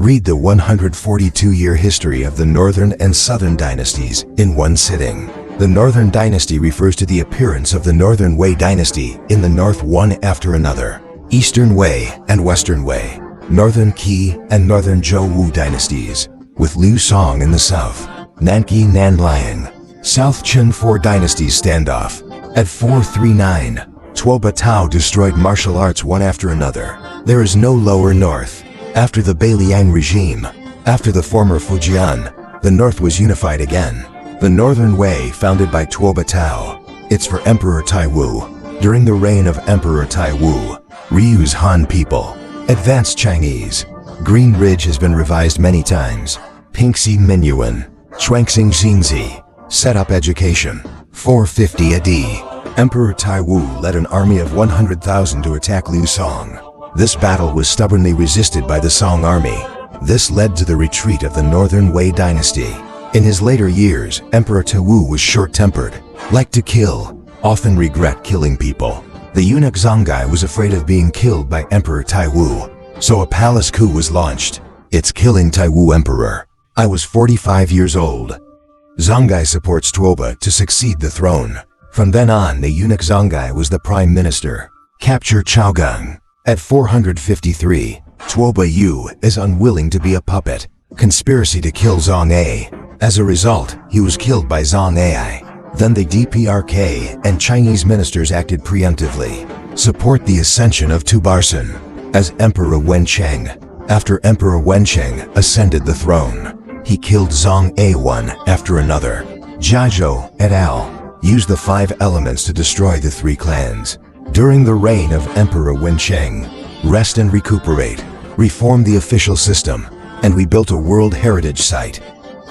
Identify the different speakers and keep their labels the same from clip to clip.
Speaker 1: Read the 142-year history of the Northern and Southern dynasties in one sitting. The Northern Dynasty refers to the appearance of the Northern Wei dynasty in the north one after another. Eastern Wei and Western Wei, Northern Qi and Northern Zhou Wu dynasties, with Liu Song in the south, Nanqi Nanliang. South Qin 4 dynasties standoff. At 439, Tuoba Tao destroyed martial arts one after another. There is no lower north. After the Beiliang regime, after the former Fujian, the north was unified again. The Northern Wei, founded by Tuoba Tao. It's for Emperor Taiwu. During the reign of Emperor Taiwu, Ryu's Han people. Advanced Chinese. Green Ridge has been revised many times. Pingxi Minyuan. Chuangxing Xingzi. Set up education. 450 AD. Emperor Taiwu led an army of 100,000 to attack Liu Song. This battle was stubbornly resisted by the Song army. This led to the retreat of the Northern Wei dynasty. In his later years, Emperor Taiwu was short-tempered, liked to kill, often regret killing people. The eunuch Zongai was afraid of being killed by Emperor Taiwu, so a palace coup was launched. It's killing Taiwu Emperor. I was 45 years old. Zongai supports Tuoba to succeed the throne. From then on, the eunuch Zongai was the prime minister. Capture Chaogang. At 453, Tuoba Yu is unwilling to be a puppet. Conspiracy to kill Zhang Ai. As a result, he was killed by Zhang Ai. Then the DPRK and Chinese ministers acted preemptively. Support the ascension of Tubarsan as Emperor Wencheng. After Emperor Wencheng ascended the throne, he killed Zhang Ai one after another. Jiazhou et al. Used the 5 elements to destroy the 3 clans. During the reign of Emperor Wencheng, rest and recuperate, reform the official system, and we built a World Heritage Site.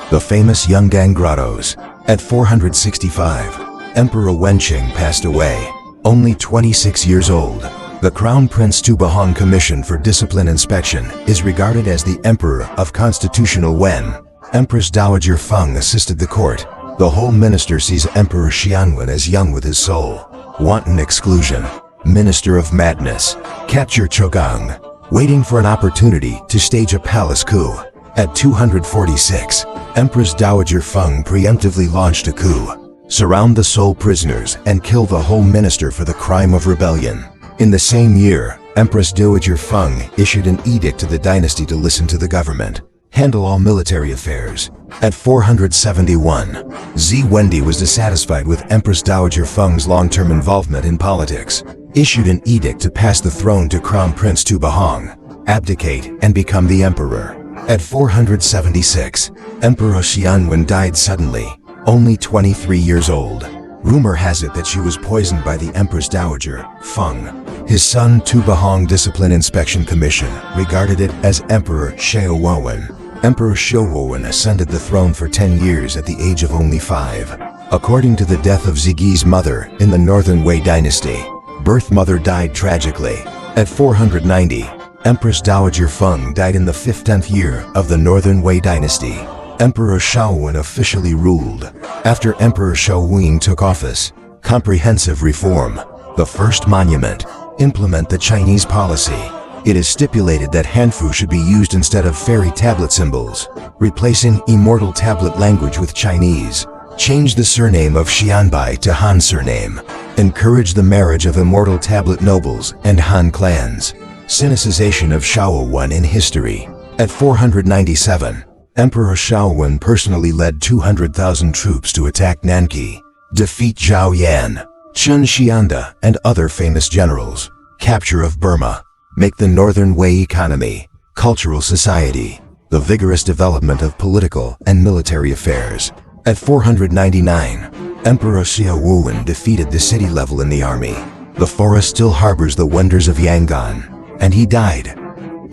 Speaker 1: The famous Yungang Grottos. At 465, Emperor Wencheng passed away, only 26 years old. The Crown Prince Tubahong Commission for Discipline Inspection is regarded as the Emperor of Constitutional Wen. Empress Dowager Feng assisted the court. The whole minister sees Emperor Xianwen as young with his soul. Wanton exclusion. Minister of Madness. Capture Chogang. Waiting for an opportunity to stage a palace coup. At 246, Empress Dowager Feng preemptively launched a coup. Surround the sole prisoners and kill the whole minister for the crime of rebellion. In the same year, Empress Dowager Feng issued an edict to the dynasty to listen to the government. Handle all military affairs. At 471, Zi Wendi was dissatisfied with Empress Dowager Feng's long-term involvement in politics. Issued an edict to pass the throne to Crown Prince Tubahong, abdicate and become the emperor. At 476, Emperor Xianwen died suddenly, only 23 years old. Rumor has it that she was poisoned by the Empress Dowager Feng. His son Tubahong Discipline Inspection Commission regarded it as Emperor Xiaowen. Emperor Xiaowen ascended the throne for 10 years at the age of only 5. According to the death of Zigi's mother in the Northern Wei dynasty, birth mother died tragically. At 490, Empress Dowager Feng died in the 10th year of the Northern Wei dynasty. Emperor Xiaowen officially ruled. After Emperor Xiaowen took office, comprehensive reform. The first monument. Implement the Chinese policy. It is stipulated that Hanfu should be used instead of fairy tablet symbols, replacing immortal tablet language with Chinese. Change the surname of Xianbai to Han surname. Encourage the marriage of immortal tablet nobles and Han clans. Sinicization of Xiaowen in history. At 497, Emperor Xiaowen personally led 200,000 troops to attack Nanqi, defeat Zhao Yan, Chen Xianda, and other famous generals. Capture of Burma. Make the Northern Wei economy, cultural society, the vigorous development of political and military affairs. At 499, Emperor Xiaowen defeated the city level in the army. The forest still harbors the wonders of Yangon, and he died,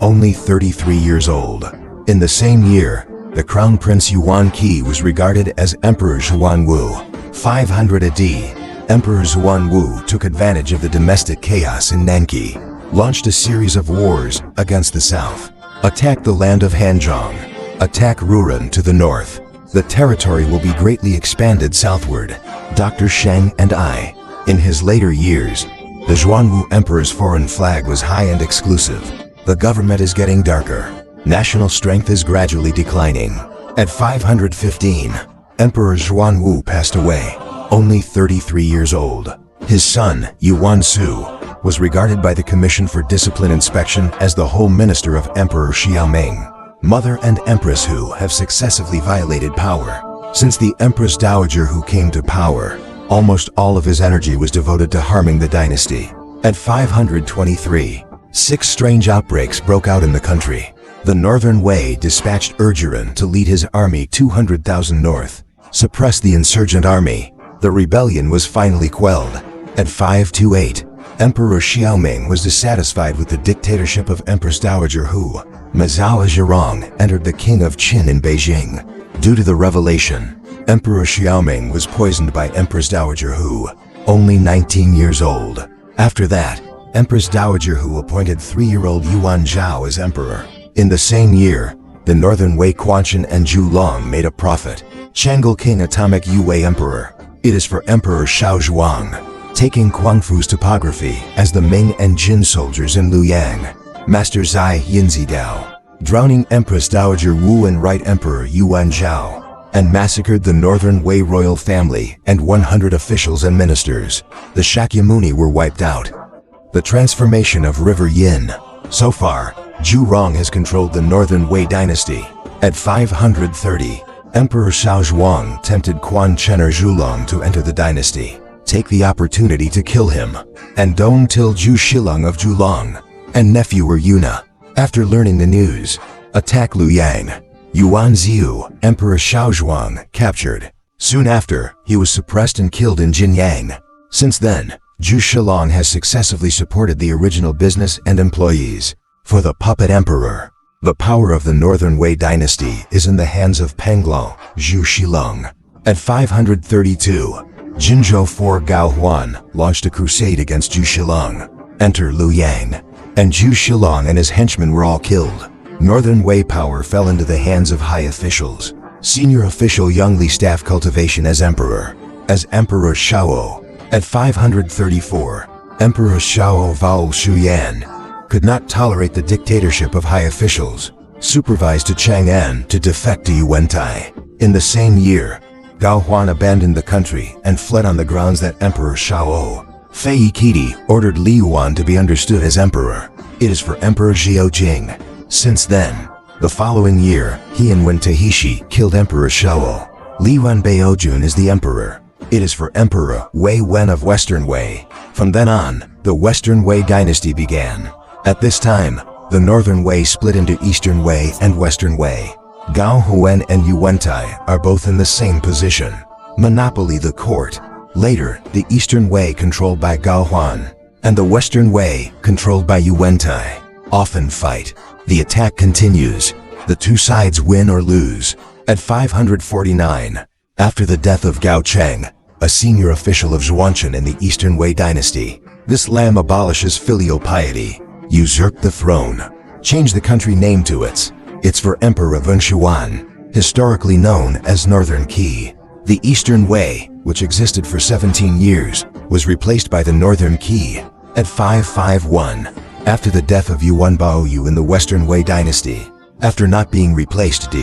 Speaker 1: only 33 years old. In the same year, the Crown Prince Yuan Qi was regarded as Emperor Zhuanwu. 500 AD, Emperor Zhuanwu took advantage of the domestic chaos in Nanqi, launched a series of wars against the south, attacked the land of Hanzhong, attack Ruran to the north. The territory will be greatly expanded southward. Dr. Sheng and I. In his later years, the Zhuanwu Emperor's foreign flag was high and exclusive. The government is getting darker. national strength is gradually declining. At 515, Emperor Xuanwu passed away, only 33 years old. His son, Yuan Su, was regarded by the Commission for Discipline Inspection as the Home Minister of Emperor Xiaoming. Mother and Empress Hu have successively violated power. Since the Empress Dowager Hu came to power, almost all of his energy was devoted to harming the dynasty. At 523, 6 strange outbreaks broke out in the country. The Northern Wei dispatched Erzurum to lead his army 200,000 north, suppress the insurgent army. The rebellion was finally quelled. At 528, Emperor Xiaoming was dissatisfied with the dictatorship of Empress Dowager Hu. Mazao Zhirong entered the King of Qin in Beijing. Due to the revelation, Emperor Xiaoming was poisoned by Empress Dowager Hu, only 19 years old. After that, Empress Dowager Hu appointed 3-year-old Yuan Zhao as emperor. In the same year, the Northern Wei Quanchen and Zhu Long made a prophet, Chang'e King Atomic Yu Wei Emperor. It is for Emperor Shao Zhuang, taking Quangfu's topography as the Ming and Jin soldiers in Luoyang. Master Zai Yinzi Dao, drowning Empress Dowager Wu and Right Emperor Yuan Zhao, and massacred the Northern Wei royal family and 100 officials and ministers. The Shakyamuni were wiped out. The transformation of River Yin. So far, Zhu Rong has controlled the Northern Wei dynasty. At 530, Emperor Shao Zhuang tempted Quan Chen or Zhulong to enter the dynasty. Take the opportunity to kill him. And Dong Til Zhu Shilong of Zhulong and nephew were Yuna. After learning the news, attack Luoyang. Yuan Ziu, Emperor Shao Zhuang, captured. Soon after, he was suppressed and killed in Jinyang. Since then, Zhu Shilong has successively supported the original business and employees. For the puppet emperor, the power of the Northern Wei dynasty is in the hands of Penglong, Zhu Shilong. At 532, Jinzhou IV Gao Huan launched a crusade against Zhu Shilong. Enter Luoyang, and Zhu Shilong and his henchmen were all killed. Northern Wei power fell into the hands of high officials. Senior official Yongli staff cultivation as emperor. As Emperor Shao. At 534, Emperor Shao Vao Shuyan could not tolerate the dictatorship of high officials, supervised to Chang'an to defect to Yuantai. In the same year, Gao Huan abandoned the country and fled on the grounds that Emperor Shao Fei Qidi ordered Li Yuan to be understood as emperor. It is for Emperor Xiaojing. Since then, the following year, he and Wen Tahishi killed Emperor Shao. Li Yuan Baojun is the emperor. It is for Emperor Wei Wen of Western Wei. From then on, the Western Wei dynasty began. At this time, the Northern Wei split into Eastern Wei and Western Wei. Gao Huan and Yuantai are both in the same position. Monopoly the court. Later, the Eastern Wei controlled by Gao Huan, and the Western Wei controlled by Yuantai often fight. The attack continues. The two sides win or lose. At 549, after the death of Gao Cheng, a senior official of Zhuanchen in the Eastern Wei dynasty, this lamb abolishes filial piety, usurped the throne, changed the country name to it's for Emperor Wen Shuan, historically known as Northern Qi. The Eastern Wei, which existed for 17 years, was replaced by the Northern Qi. At 551, after the death of Yuan Baoyu in the Western Wei dynasty, after not being replaced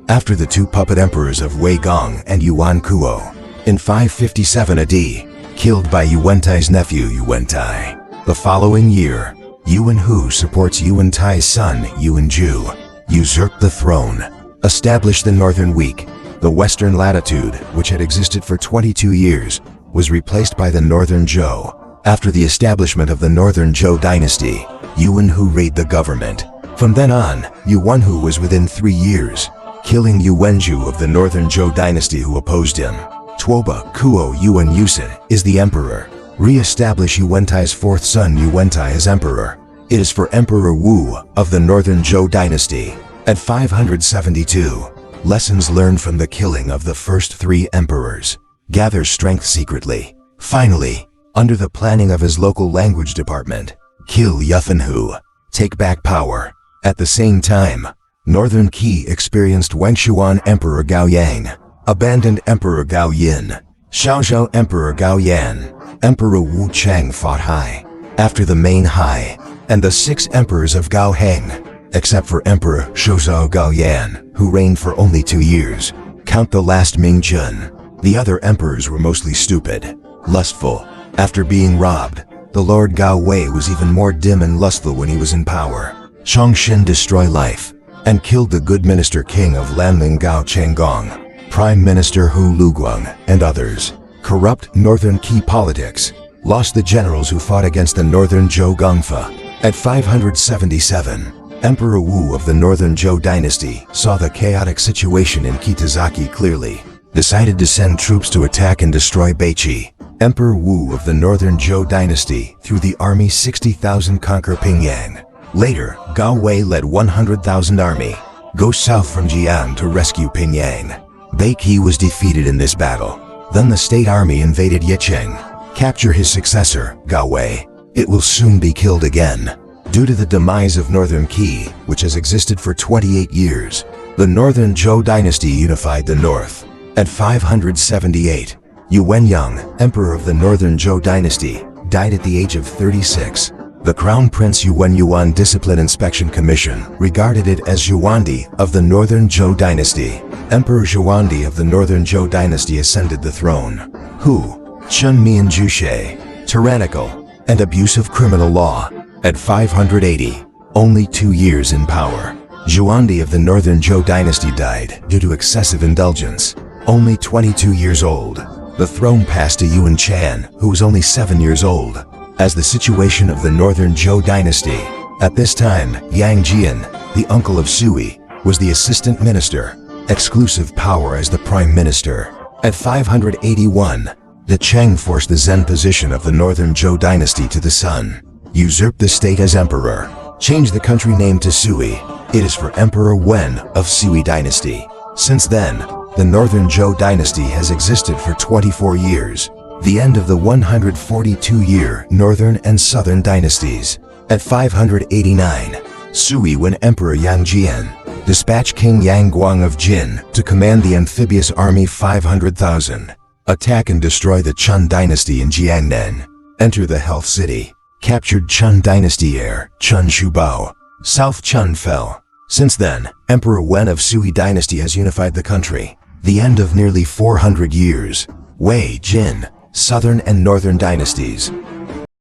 Speaker 1: after the two puppet emperors of Wei Gong and Yuan Kuo, in 557 AD, killed by Yuantai's nephew Yuantai. The following year, Yuan Hu supports Yuantai's son Yuan Ju, usurped the throne, established the Northern Week. The Western latitude, which had existed for 22 years, was replaced by the Northern Zhou. After the establishment of the Northern Zhou dynasty, Yuan Hu reigned the government. From then on, Yuan Hu was within 3 years, killing Yuanzhu of the Northern Zhou dynasty who opposed him. Tuoba Kuo Yuan Yusin is the emperor. Re-establish Yuantai's fourth son Yuantai as emperor. It is for Emperor Wu of the Northern Zhou dynasty. At 572, lessons learned from the killing of the first 3 emperors. Gather strength secretly. Finally, under the planning of his local language department, kill Yufenhu. Take back power. At the same time, Northern Qi experienced Wenshuan Emperor Gao Yang, abandoned Emperor Gao Yin, Xiaozhou Emperor Gao Yan, Emperor Wu Cheng fought Hai. After the main Hai, and the 6 emperors of Gao Heng, except for Emperor Shozhou Gaoyan, who reigned for only 2 years. Count the last Ming Jun. The other emperors were mostly stupid, lustful. After being robbed, the Lord Gao Wei was even more dim and lustful when he was in power. Chongqing destroyed life and killed the good minister king of Lanling Gao Chenggong, Prime Minister Hu Luguang, and others. Corrupt northern key politics. Lost the generals who fought against the northern Zhou Gongfa. At 577, Emperor Wu of the Northern Zhou dynasty saw the chaotic situation in Kitazaki clearly, decided to send troops to attack and destroy Beiqi. Emperor Wu of the Northern Zhou dynasty threw the army 60,000 conquer Pingyang. Later, Gao Wei led 100,000 army, go south from Jiang to rescue Pingyang. Beiqi was defeated in this battle. Then the state army invaded Yicheng. Capture his successor, Gao Wei. It will soon be killed again. Due to the demise of Northern Qi, which has existed for 28 years, the Northern Zhou dynasty unified the north. At 578, Yu Wenyang, emperor of the Northern Zhou dynasty, died at the age of 36. The Crown Prince Yuan Discipline Inspection Commission regarded it as Zhuandi of the Northern Zhou dynasty. Emperor Zhuandi of the Northern Zhou dynasty ascended the throne. Hu, Chun Mian Jushe, tyrannical and abusive criminal law. At 580, only 2 years in power, Zhuandi of the Northern Zhou dynasty died due to excessive indulgence. Only 22 years old, the throne passed to Yuan Chan, who was only 7 years old. As the situation of the Northern Zhou dynasty, at this time, Yang Jian, the uncle of Sui, was the assistant minister, exclusive power as the prime minister. At 581, the Cheng forced the Zhen position of the Northern Zhou dynasty to the son, usurped the state as emperor, changed the country name to Sui. It is for Emperor Wen of Sui dynasty. Since then, the Northern Zhou dynasty has existed for 24 years, the end of the 142-year Northern and Southern dynasties. At 589, Sui when Emperor Yang Jian dispatched King Yang Guang of Jin to command the amphibious army 500,000. Attack and destroy the Chun dynasty in Jiangnan. Enter the Health City. Captured Chun dynasty heir, Chun Shubao. South Chun fell. Since then, Emperor Wen of Sui dynasty has unified the country. The end of nearly 400 years. Wei, Jin, Southern and Northern dynasties.